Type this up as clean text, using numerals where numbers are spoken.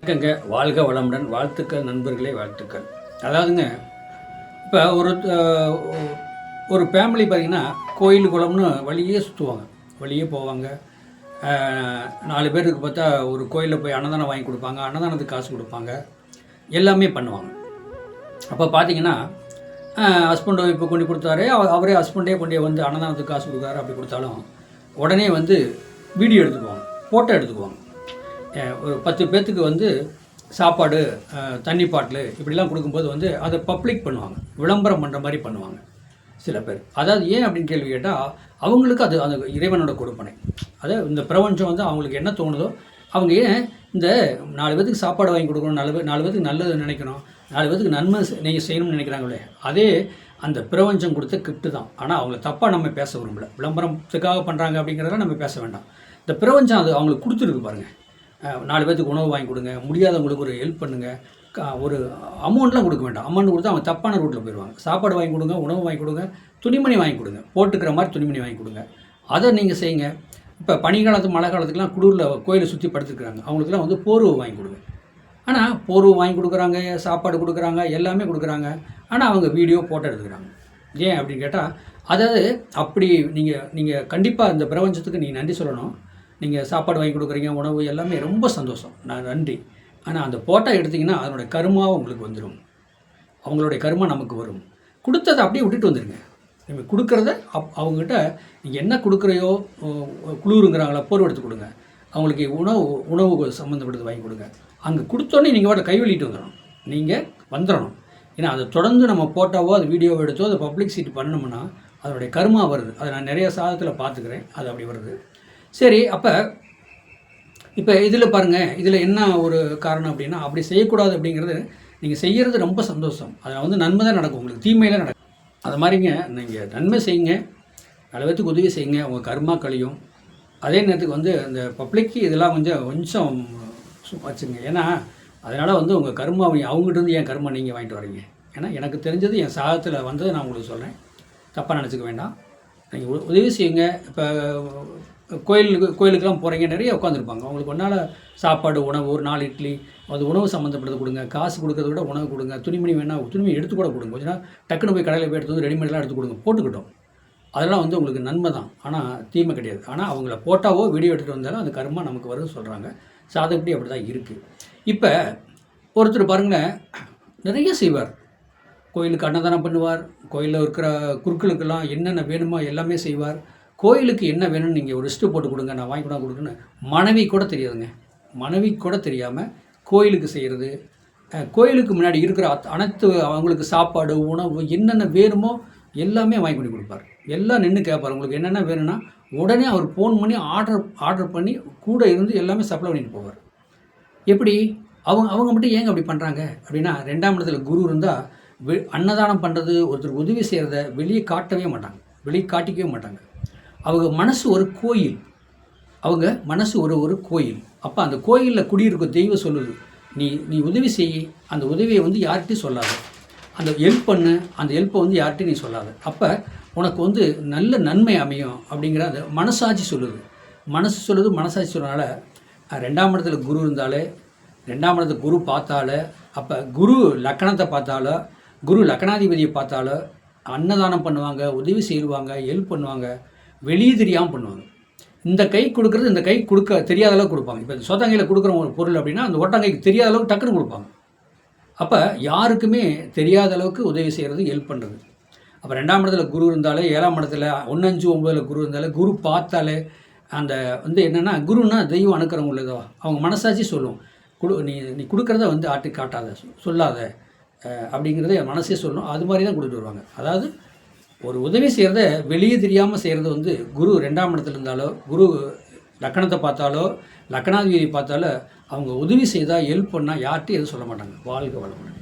வணக்கங்க. வாழ்க வளமுடன். வாழ்த்துக்கள் நண்பர்களே, வாழ்த்துக்கள். அதாவதுங்க, இப்போ ஒரு ஃபேமிலி பார்த்திங்கன்னா கோயில் குளம்னு வழியே சுற்றுவாங்க, வழியே போவாங்க. 4 பேருக்கு பார்த்தா ஒரு கோயிலில் போய் அன்னதானம் வாங்கி கொடுப்பாங்க, அன்னதானத்துக்கு காசு கொடுப்பாங்க, எல்லாமே பண்ணுவாங்க. அப்போ பார்த்தீங்கன்னா ஹஸ்பண்ட் ஒய்ஃபு கொண்டு கொடுத்தாரு, அவரே ஹஸ்பண்டே கொண்டு வந்து அன்னதானத்துக்கு காசு கொடுக்குறாரு. அப்படி கொடுத்தாலும் உடனே வந்து வீடியோ எடுத்துக்குவாங்க, ஃபோட்டோ எடுத்துக்குவாங்க. ஒரு 10 பேர்த்துக்கு வந்து சாப்பாடு, தண்ணி பாட்டில் இப்படிலாம் கொடுக்கும்போது வந்து அதை பப்ளிக் பண்ணுவாங்க, விளம்பரம் பண்ணுற மாதிரி பண்ணுவாங்க சில பேர். அதாவது ஏன் அப்படின்னு கேள்வி கேட்டால், அவங்களுக்கு அது அந்த இறைவனோட கொடுப்பனை. அதாவது இந்த பிரபஞ்சம் வந்து அவங்களுக்கு என்ன தோணுதோ, அவங்க ஏன் இந்த 4 பேர்த்துக்கு சாப்பாடு வாங்கி கொடுக்கணும், 4 பேர்த்துக்கு நல்லது நினைக்கணும், 4 பேர்த்துக்கு நன்மை நீங்கள் செய்யணும்னு நினைக்கிறாங்களே, அதே அந்த பிரபஞ்சம் கொடுத்த கிஃப்ட்டு தான். ஆனால் அவங்கள தப்பாக நம்ம பேச விரும்பல. விளம்பரத்துக்காக பண்ணுறாங்க அப்படிங்கிறதெல்லாம் நம்ம பேச வேண்டாம். இந்த பிரபஞ்சம் அது அவங்களுக்கு கொடுத்துருக்கு பாருங்கள். 4 பேர்த்துக்கு உணவு வாங்கி கொடுங்க, முடியாதவங்களுக்கு ஒரு ஹெல்ப் பண்ணுங்கள், ஒரு அமௌண்ட்லாம் கொடுக்க வேண்டாம். அமௌண்ட் கொடுத்தா அவங்க தப்பான ரூட்டில் போயிடுவாங்க. சாப்பாடு வாங்கி கொடுங்க, உணவு வாங்கி கொடுங்க, துணிமணி வாங்கி கொடுங்க, போட்டுக்கிற மாதிரி துணிமணி வாங்கி கொடுங்க, அதை நீங்கள் செய்யுங்க. இப்போ பனிக்காலத்து மழை காலத்துக்குலாம் குளிரில் கோயிலை சுற்றி படுத்துருக்குறாங்க, அவங்களுக்குலாம் வந்து போர்வை வாங்கி கொடுங்க. ஆனால் போர்வை வாங்கி கொடுக்குறாங்க, சாப்பாடு கொடுக்குறாங்க, எல்லாமே கொடுக்குறாங்க. ஆனால் அவங்க வீடியோ ஃபோட்டோ எடுத்துக்கிறாங்க. ஏன் அப்படின்னு கேட்டால், அதாவது அப்படி நீங்கள் கண்டிப்பாக இந்த பிரபஞ்சத்துக்கு நீங்கள் நன்றி சொல்லணும். நீங்கள் சாப்பாடு வாங்கி கொடுக்குறீங்க, உணவு எல்லாமே ரொம்ப சந்தோஷம், நான் நன்றி. ஆனால் அந்த ஃபோட்டோ எடுத்திங்கன்னா அதனுடைய கருமாவும் உங்களுக்கு வந்துடும், அவங்களுடைய கருமா நமக்கு வரும். கொடுத்ததை அப்படியே விட்டுட்டு வந்துடுங்க. நீங்கள் கொடுக்குறத அவங்ககிட்ட நீங்கள் என்ன கொடுக்குறையோ, குளிருங்கிறாங்களா போர்வை எடுத்து கொடுங்க, அவங்களுக்கு உணவு சம்மந்தப்பட்டது வாங்கி கொடுங்க. அங்கே கொடுத்தோன்னே நீங்கள் வாட்ட கைவெளிட்டு வந்துடணும். ஏன்னா அதை தொடர்ந்து நம்ம ஃபோட்டோவோ அது வீடியோவோ எடுத்தோ அதை பப்ளிசிட்டி பண்ணோம்னா அதனுடைய கருமா வருது. அதை நான் நிறைய சாதத்தில் பார்த்துக்கிறேன், அது அப்படி வருது. சரி, அப்போ இப்போ இதில் பாருங்கள், இதில் என்ன ஒரு காரணம் அப்படின்னா, அப்படி செய்யக்கூடாது அப்படிங்கிறது, நீங்கள் செய்கிறது ரொம்ப சந்தோஷம், அதில் வந்து நன்மை தான் நடக்கும், உங்களுக்கு தீமையில் நடக்கும். அது மாதிரிங்க, நீங்கள் நன்மை செய்யுங்க, 4 பேர்த்துக்கு உதவி செய்யுங்க, உங்கள் கர்மா கழியும். அதே நேரத்துக்கு வந்து இந்த பப்ளிக்கு இதெல்லாம் கொஞ்சம் வச்சுங்க. ஏன்னா அதனால் வந்து உங்கள் கர்மா அவங்ககிட்ட என் கர்மா நீங்கள் வாங்கிட்டு வரீங்க. ஏன்னா எனக்கு தெரிஞ்சது என் சாதத்தில் வந்ததை நான் உங்களுக்கு சொல்கிறேன், தப்பாக நினச்சிக்க வேண்டாம். நீங்கள் உதவி செய்யுங்க. இப்போ கோயிலுக்கெல்லாம் போகிறீங்க, நிறைய உட்காந்துருப்பாங்க, அவங்களுக்கு ஒன்றால் சாப்பாடு, உணவு, ஒரு 4 இட்லி, அது உணவு சம்மந்தப்பட்டது கொடுங்க. காசு கொடுக்கறத விட உணவு கொடுங்க. துணிமணி வேணால் துணிமணி எடுத்து கூட கொடுங்க. கொஞ்சம் நாள் டக்குன்னு போய் கடையில் போய் எடுத்து வந்து ரெடிமேடெலாம் எடுத்து கொடுங்க, போட்டுக்கிட்டோம். அதெல்லாம் வந்து உங்களுக்கு நன்மை தான், ஆனால் தீமை கிடையாது. ஆனால் அவங்கள ஃபோட்டோவோ வீடியோ எடுத்துகிட்டு வந்தாலும் அந்த கர்மா நமக்கு வரும்னு சொல்கிறாங்க. சாதப்படி அப்படி தான் இருக்குது. இப்போ ஒருத்தர் பாருங்களேன், நிறைய செய்வார், கோயிலுக்கு அன்னதானம் பண்ணுவார், கோயிலில் இருக்கிற குருக்களுக்கெல்லாம் என்னென்ன வேணுமோ எல்லாமே செய்வார். கோயிலுக்கு என்ன வேணும்னு நீங்கள் ஒரு லிஸ்ட்டு போட்டு கொடுங்க, நான் வாங்கி கொடுக்குன்னு மனைவி கூட தெரியாதுங்க. மனைவி கூட தெரியாமல் கோயிலுக்கு செய்கிறது, கோயிலுக்கு முன்னாடி இருக்கிற அனைத்து அவங்களுக்கு சாப்பாடு, உணவு என்னென்ன வேணுமோ எல்லாமே வாங்கி பண்ணி கொடுப்பார். எல்லாம் நின்று கேட்பார், உங்களுக்கு என்னென்ன வேணும்னா உடனே அவர் ஃபோன் பண்ணி ஆர்டர் பண்ணி கூட இருந்து எல்லாமே சப்ளை பண்ணிட்டு போவார். எப்படி அவங்க மட்டும் ஏங்க அப்படி பண்ணுறாங்க அப்படின்னா, 2ஆம் இடத்துல குரு இருந்தால் அன்னதானம் பண்ணுறது, ஒருத்தருக்கு உதவி செய்கிறத வெளியே காட்டவே மாட்டாங்க, வெளியே காட்டிக்கவே மாட்டாங்க. அவங்க மனசு ஒரு கோயில், அவங்க மனசு ஒரு கோயில். அப்போ அந்த கோயிலில் குடியிருக்க தெய்வம் சொல்லுது, நீ உதவி செய், அந்த உதவியை வந்து யார்கிட்டையும் சொல்லாத, அந்த ஹெல்ப் பண்ணு, அந்த ஹெல்ப்பை வந்து யார்கிட்டையும் நீ சொல்லாத, அப்போ உனக்கு வந்து நல்ல நன்மை அமையும் அப்படிங்கிற அந்த மனசாட்சி சொல்லுது. மனசாட்சி சொல்கிறனால 2ஆம் இடத்துல குரு இருந்தாலே, 2ஆம் இடத்துல குரு பார்த்தாலே, அப்போ குரு லக்கணத்தை பார்த்தாலோ, குரு லக்கணாதிபதியை பார்த்தாலோ அன்னதானம் பண்ணுவாங்க, உதவி செய்வாங்க, ஹெல்ப் பண்ணுவாங்க, வெளியே தெரியாமல் பண்ணுவாங்க. இந்த கை கொடுக்குறது இந்த கை கொடுக்க தெரியாத அளவுக்கு கொடுப்பாங்க. இப்போ சோத்தாங்கையில் கொடுக்குற ஒரு பொருள் அப்படின்னா அந்த ஓட்டாங்கைக்கு தெரியாத அளவுக்கு டக்குன்னு கொடுப்பாங்க. அப்போ யாருக்குமே தெரியாத அளவுக்கு உதவி செய்கிறது, ஹெல்ப் பண்ணுறது. அப்போ 2ஆம் இடத்துல குரு இருந்தாலே, 7ஆம் இடத்துல 1, 5, 9 குரு இருந்தாலே, குரு பார்த்தாலே அந்த வந்து என்னென்னா, குருன்னா தெய்வம் அனுக்கிறவங்க உள்ளதோ, அவங்க மனசாட்சி சொல்லும், நீ கொடுக்குறத வந்து ஆட்டி காட்டாத, சொல்லாத அப்படிங்கிறத என் மனசே சொல்லும். அது மாதிரி தான் கொடுத்துட்டு வருவாங்க. அதாவது ஒரு உதவி செய்கிறத வெளியே தெரியாமல் செய்கிறது வந்து குரு 2ஆம் இடத்துல இருந்தாலோ, குரு லக்கணத்தை பார்த்தாலோ, லக்கணாதிபதி பார்த்தாலோ, அவங்க உதவி செய்தால், ஹெல்ப் பண்ணால் யார்கிட்டையும் எதுவும் சொல்ல மாட்டாங்க. வாழ்க வளமுடன்.